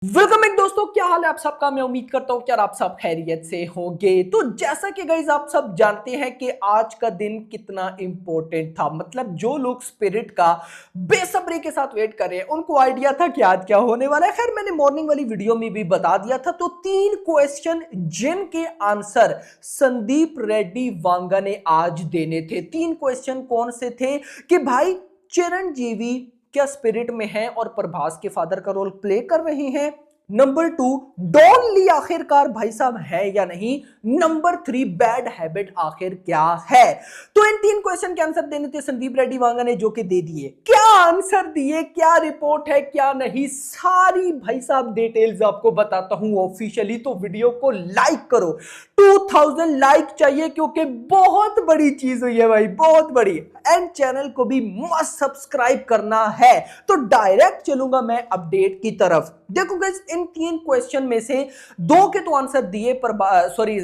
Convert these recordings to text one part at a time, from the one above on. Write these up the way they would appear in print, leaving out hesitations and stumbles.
Welcome एक दोस्तों, क्या हाल है आप सबका। मैं उम्मीद करता हूं कि यार आप सब खैरियत से होंगे। तो जैसा कि गाइस आप सब जानते हैं कि आज का दिन कितना इंपॉर्टेंट था। मतलब जो लोग स्पिरिट का बेसब्री के साथ वेट कर रहे हैं उनको आइडिया था कि आज क्या होने वाला है। खैर मैंने मॉर्निंग वाली वीडियो में भी बता दिया था। तो 3 क्वेश्चन जिनके आंसर संदीप रेड्डी वांगा ने आज देने थे। 3 क्वेश्चन कौन से थे कि भाई चिरंजीवी क्या स्पिरिट में है और प्रभास के फादर का रोल प्ले कर रहे हैं। नंबर 2, डॉन ली आखिरकार भाई साहब है या नहीं। नंबर 3, बैड हैबिट आखिर क्या है। तो इन 3 क्वेश्चन के आंसर देने थे संदीप रेड्डी वांगा ने, जो कि दे दिए। क्या आंसर दिए, क्या रिपोर्ट है, क्या नहीं, सारी भाई साहब डिटेल्स आपको बताता हूं ऑफिशियली। तो वीडियो को लाइक करो, 2000 लाइक चाहिए क्योंकि बहुत बड़ी चीज हुई है भाई, बहुत बड़ी। एंड चैनल को भी मस्ट सब्सक्राइब करना है। तो डायरेक्ट चलूंगा मैं अपडेट की तरफ। देखो गाइस, इन 3 क्वेश्चन में से 2 के तो आंसर दिए पर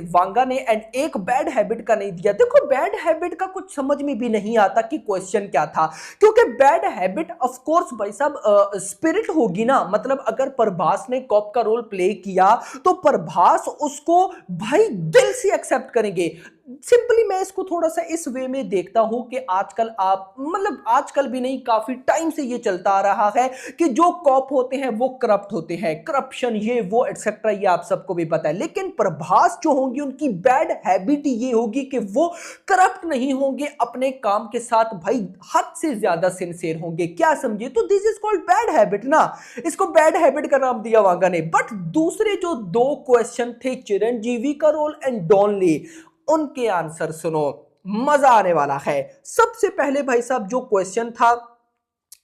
वांगा ने, एंड एक बैड हैबिट का नहीं दिया। देखो बैड हैबिट का कुछ समझ में भी नहीं आता कि क्वेश्चन क्या था, क्योंकि बैड हैबिट ऑफ कोर्स भाई साहब स्पिरिट होगी ना। मतलब अगर प्रभास ने कॉप का रोल प्ले किया तो प्रभास उसको भाई दिल से एक्सेप्ट करेंगे। सिंपली मैं इसको थोड़ा सा इस वे में देखता हूं कि आजकल आप, मतलब आजकल भी नहीं, काफी टाइम से ये चलता आ रहा है कि जो कॉप होते हैं वो करप्ट होते हैं, करप्शन ये वो एटसेट्रा, ये आप सबको भी पता है। लेकिन प्रभास जो होंगी उनकी बैड हैबिट ये होगी कि वो करप्ट नहीं होंगे, अपने काम के साथ भाई हद से ज्यादा सिंसियर होंगे। क्या समझे? तो this is called bad habit ना, इसको बैड हैबिट का नाम दिया वांगा ने। बट दूसरे जो 2 क्वेश्चन थे, चिरंजीवी का रोल एंड डॉन ली, उनके आंसर सुनो, मजा आने वाला है। सबसे पहले भाई साहब जो क्वेश्चन था,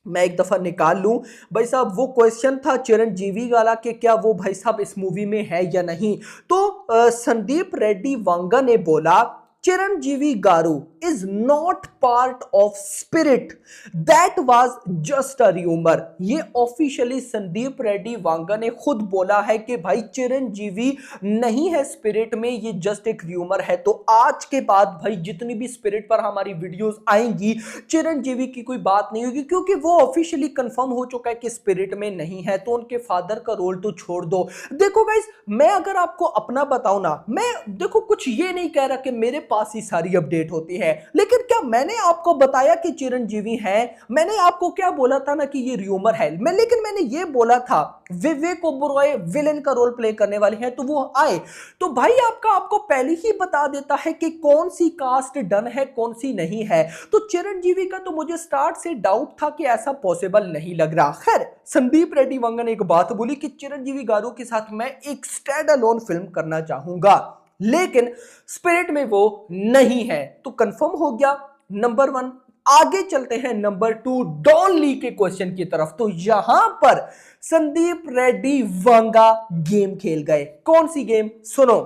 मैं एक दफा निकाल लूं भाई साहब। वो क्वेश्चन था चिरंजीवी वाला कि क्या वो भाई साहब इस मूवी में है या नहीं। तो संदीप रेड्डी वांगा ने बोला Chiranjeevi garu is not part of Spirit, that was just a rumour. ये ऑफिशियली संदीप रेड्डी वांगा ने खुद बोला है कि भाई चिरंजीवी नहीं है स्पिरिट में, ये जस्ट एक र्यूमर है। तो आज के बाद भाई जितनी भी स्पिरिट पर हमारी वीडियोस आएंगी, चिरंजीवी की कोई बात नहीं होगी, क्योंकि वो ऑफिशियली कंफर्म हो चुका है कि स्पिरिट में नहीं है। तो उनके फादर का रोल तो छोड़ दो। देखो गाइस, मैं अगर आपको अपना बताऊं ना, मैं देखो कुछ ये नहीं कह रहा कि मेरे पास ही सारी अपडेट होती है, लेकिन क्या मैंने आपको बताया कि चिरंजीवी है? मैंने आपको क्या बोला था ना कि ये र्यूमर है। लेकिन मैंने ये बोला था विवेक ओबरॉय विलेन का रोल प्ले करने वाले हैं तो वो आए। तो भाई आपको पहले ही बता देता है कि कौन सी कास्ट डन है, कौन सी नहीं है। तो चिरंजीवी का तो मुझे स्टार्ट से डाउट था कि ऐसा पॉसिबल नहीं लग रहा। खैर संदीप रेड्डी वांगा ने एक बात बोली कि चिरंजीवी गारू के साथ मैं एक स्टैंड अलोन फिल्म करना चाहूंगा, लेकिन स्पिरिट में वो नहीं है। तो कंफर्म हो गया नंबर 1। आगे चलते हैं नंबर 2, डॉन ली के क्वेश्चन की तरफ। तो यहां पर संदीप रेड्डी वांगा गेम खेल गए। कौन सी गेम? सुनो।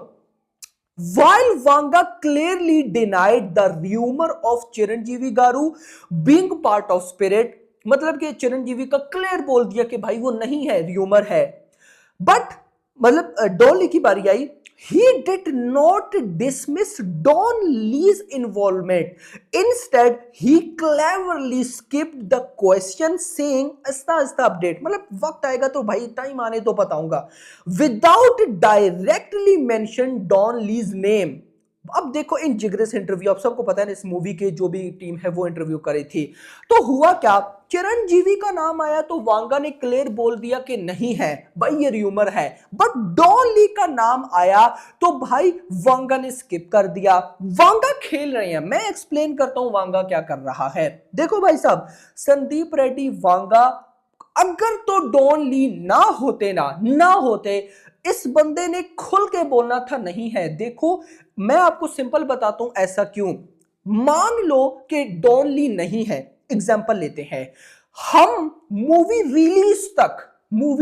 While Wanga clearly denied the rumor of Chiranjeevi garu being part of spirit, मतलब कि चिरंजीवी का क्लियर बोल दिया कि भाई वो नहीं है, र्यूमर है। बट मतलब डॉन ली की बारी आई, he did not dismiss Don Lee's involvement. Instead, he cleverly skipped the question saying आस्ता आस्ता अपडेट, मतलब वक्त आएगा तो भाई, टाइम आने तो बताऊंगा, without directly mention Don Lee's name. अब देखो इन जिगरे से इंटरव्यू, आप सबको पता है ना, इस मूवी के जो भी टीम है वो इंटरव्यू करी थी। तो हुआ क्या, चिरंजीवी का नाम आया तो वांगा ने क्लियर बोल दिया कि नहीं है भाई, ये र्यूमर है। बट डॉन ली का नाम आया तो भाई वांगा ने स्किप कर दिया। वांगा खेल रहे हैं, मैं एक्सप्लेन करता हूं वांगा क्या कर रहा है। देखो भाई साहब, संदीप रेड्डी वांगा अगर तो डॉन ली ना होते, इस बंदे ने खुल के बोलना था नहीं है। देखो मैं आपको सिंपल बताता हूं ऐसा क्यों। मान लो कि डॉन ली नहीं है, एग्जांपल लेते हैं, हम मूवी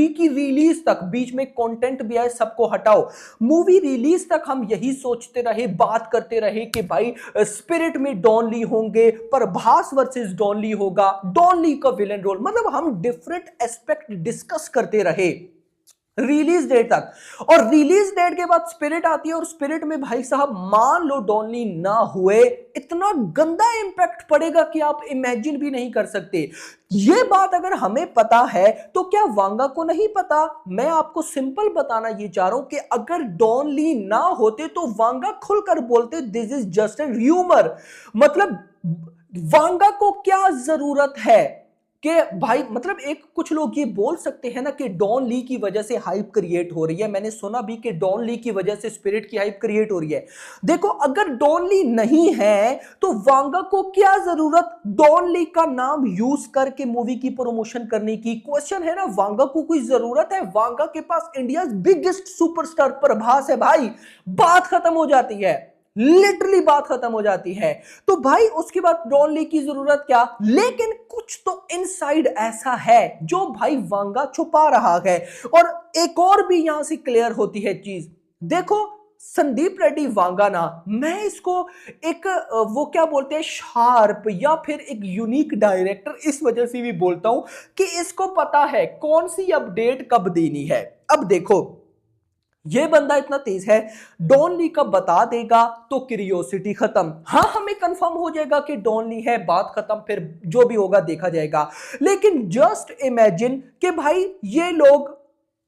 की रिलीज तक बीच में कंटेंट भी आए, सबको हटाओ, मूवी रिलीज तक हम यही सोचते रहे, बात करते रहे कि भाई स्पिरिट में डॉन ली होंगे, प्रभास वर्सेस डॉन ली होगा, डॉन ली का विलेन रोल, मतलब हम डिफरेंट एस्पेक्ट डिस्कस करते रहे। रिलीज डेट तक। और रिलीज डेट के बाद स्पिरिट आती है, और स्पिरिट में भाई साहब मान लो डॉनली ना हुए, इतना गंदा इंपैक्ट पड़ेगा कि आप इमेजिन भी नहीं कर सकते। ये बात अगर हमें पता है तो क्या वांगा को नहीं पता? मैं आपको सिंपल बताना ये चाह रहा हूं कि अगर डॉनली ना होते तो वांगा खुलकर बोलते this is just a rumour. मतलब वांगा को क्या जरूरत है कि भाई, मतलब एक कुछ लोग ये बोल सकते हैं ना कि डॉन ली की वजह से हाइप क्रिएट हो रही है। मैंने सुना भी कि डॉन ली की वजह से स्पिरिट की हाइप क्रिएट हो रही है। देखो, अगर डॉन ली नहीं है तो वांगा को क्या जरूरत डॉन ली का नाम यूज करके मूवी की प्रमोशन करने की? क्वेश्चन है ना, वांगा को कोई जरूरत है? वांगा के पास इंडिया बिगेस्ट सुपरस्टार प्रभास है भाई, बात खत्म हो जाती है, लिटरली बात खत्म हो जाती है। तो भाई उसके बाद डॉन ली की जरूरत क्या? लेकिन कुछ तो इनसाइड ऐसा है जो भाई वांगा छुपा रहा है। और एक और भी यहां से क्लियर होती है चीज। देखो, संदीप रेड्डी वांगा ना, मैं इसको एक वो क्या बोलते हैं, शार्प या फिर एक यूनिक डायरेक्टर इस वजह से भी बोलता हूं कि इसको पता है कौन सी अपडेट कब देनी है। अब देखो, ये बंदा इतना तेज है, डॉन ली का बता देगा तो क्यूरियोसिटी खत्म। हाँ, हमें कंफर्म हो जाएगा कि डॉन ली है, बात खत्म, फिर जो भी होगा देखा जाएगा। लेकिन जस्ट इमेजिन कि भाई ये लोग,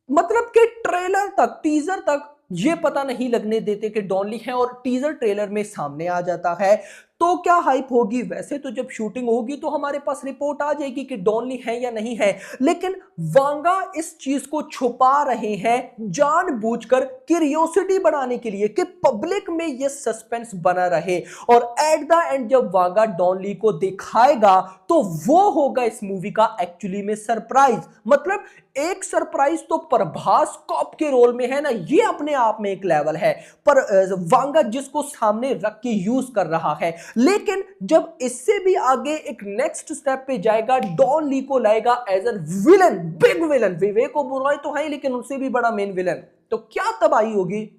मतलब कि ट्रेलर तक, टीजर तक ये पता नहीं लगने देते कि डॉन ली है, और टीजर ट्रेलर में सामने आ जाता है, तो क्या हाइप होगी? वैसे तो जब शूटिंग होगी तो हमारे पास रिपोर्ट आ जाएगी कि डॉन ली है या नहीं है। लेकिन वांगा इस चीज को छुपा रहे हैं जानबूझकर, क्यूरियोसिटी बढ़ाने के लिए कि पब्लिक में ये सस्पेंस बना रहे। और एट द एंड जब वांगा डॉन ली को दिखाएगा तो वो होगा इस मूवी का एक्चुअली में सरप्राइज। मतलब एक सरप्राइज तो प्रभास कॉप के रोल में है ना, ये अपने आप में एक लेवल है, पर वांगा जिसको सामने रख के यूज कर रहा है। लेकिन जब इससे भी आगे एक नेक्स्ट स्टेप पे जाएगा, डॉन ली को लाएगा as an villain, big villain. Vivek Oberoi तो है लेकिन उनसे भी बड़ा मेन विलन, तो क्या तबाही होगी,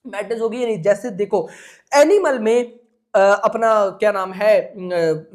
मैडनेस होगी। नहीं, जैसे देखो एनिमल में अपना क्या नाम है,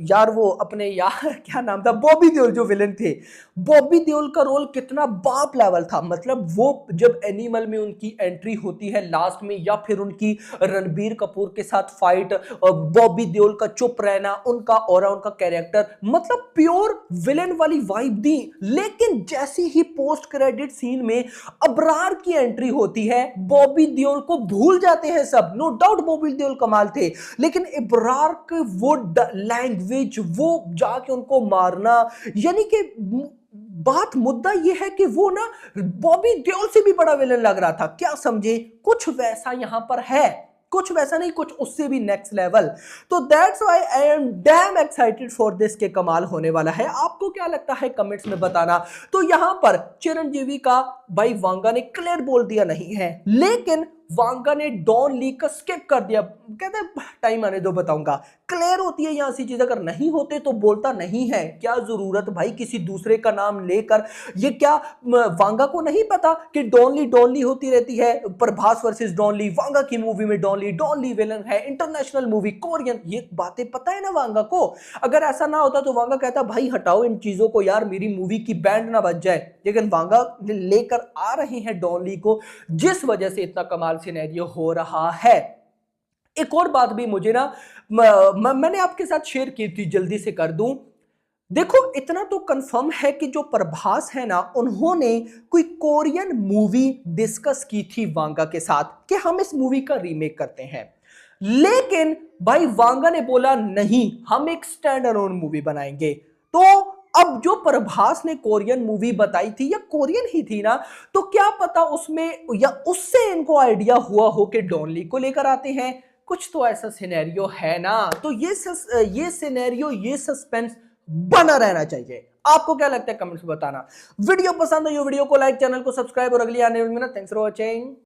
यार वो अपने यार क्या नाम था, बॉबी देओल जो विलन थे, बॉबी देओल का रोल कितना बाप लेवल था। मतलब वो जब एनिमल में उनकी एंट्री होती है लास्ट में, या फिर उनकी रणबीर कपूर के साथ फाइट, बॉबी देओल का चुप रहना, उनका ऑरा, उनका कैरेक्टर, मतलब प्योर विलन वाली वाइब दी। लेकिन जैसी ही पोस्ट क्रेडिट सीन में अबरार की एंट्री होती है, बॉबी देओल को भूल जाते हैं सब। नो डाउट बॉबी देओल कमाल थे, लेकिन इब्रार के वो लैंग्वेज, वो जाके उनको मारना, यानी कि बात मुद्दा ये है कि वो ना बॉबी देओल से भी बड़ा विलन लग रहा था। क्या समझे? कुछ वैसा यहां पर है, कुछ वैसा नहीं, कुछ उससे भी नेक्स्ट लेवल। तो that's why I am damn excited for this के कमाल होने वाला है। आपको क्या लगता है कमेंट्स में बताना। तो यहां पर चिरंजीवी का भाई वांगा ने क्लियर बोल दिया नहीं है, लेकिन वांगा ने डॉन ली का स्किप कर दिया, कहते टाइम आने दो बताऊंगा। क्लियर होती है यहां सी चीज, अगर नहीं होते तो बोलता नहीं है, क्या जरूरत भाई किसी दूसरे का नाम लेकर। ये क्या वांगा को नहीं पता कि डॉन ली होती रहती है, प्रभास वर्सेस डॉन ली, वांगा की मूवी में डॉन ली विलन है, इंटरनेशनल मूवी, कोरियन, ये बातें पता है ना वांगा को। अगर ऐसा ना होता तो वांगा कहता भाई हटाओ इन चीजों को यार, मेरी मूवी की बैंड ना बज जाए। लेकिन वांगा लेकर आ रहे हैं डॉन ली को, जिस वजह से इतना कमाल सिनेरियो हो रहा है। एक और बात भी मुझे ना मैंने आपके साथ शेयर की थी, जल्दी से कर दूं। देखो, इतना तो कंफर्म है कि जो प्रभास है ना, उन्होंने कोई कोरियन मूवी डिस्कस की थी वांगा के साथ कि हम इस मूवी का रीमेक करते हैं। लेकिन भाई वांगा ने बोला नहीं, हम एक स्टैंड अलोन मूवी बनाएंगे। तो अब जो प्रभास ने कोरियन मूवी बताई थी, या कोरियन ही थी ना, तो क्या पता उसमें या उससे इनको आइडिया हुआ हो कि डॉन ली को लेकर आते हैं। कुछ तो ऐसा सिनेरियो है ना। तो ये सिनेरियो, ये सस्पेंस बना रहना चाहिए। आपको क्या लगता है कमेंट्स में बताना। वीडियो पसंद है, वीडियो को लाइक, चैनल को सब्सक्राइब, और अगली आने वाली में ना, थैंक्स फॉर वॉचिंग।